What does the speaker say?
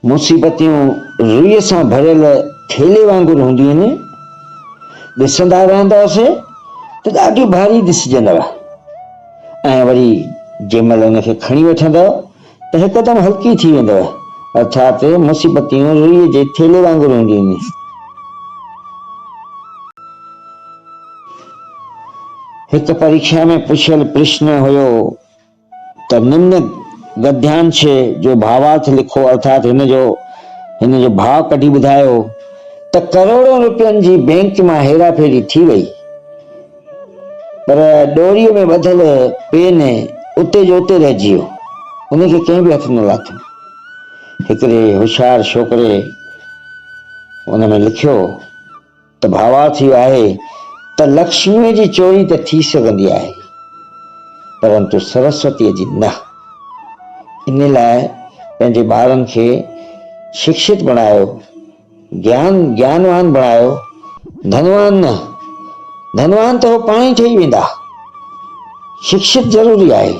मुसीबतियूं रुईअ सां भरियल थेले वांगुरु हूंदियूं आहिनि। ॾिसंदा रहंदासीं त ॾाढी भारी ॾिसजंदव ऐं वरी जंहिंमहिल हुनखे खणी वठंदव त हिकदमि हल्की थी वेंदव। अर्थात मुसीबतियूं रुईअ जे थेले वांगुरु हूंदियूं आहिनि। हिकु परीक्षा में पुछियल प्रश्न हुयो त निम्न गद्यांश जो भावार्थ लिखो, अर्थात हिन जो भाव कढी ॿुधायो त करोड़ों रुपयनि जी बैंक मां हेराफेरी थी वई, पर डोरीअ में ॿधल पेन उते जो उते रहिजी वियो, उनखे कंहिं बि हथ न लाथो। हिकिड़े होशियार छोकिरे उन में लिखियो त भावार्थ इहो आहे त लक्ष्मीअ जी चोरी त थी सघंदी आहे, परंतु सरस्वतीअ जी न। इन लाइ पंहिंजे ॿारनि खे शिक्षित बणायो, ज्ञानवान बणायो, धनवान न। धनवान त हो पाण ई ठही वेंदा, शिक्षित ज़रूरी आहे।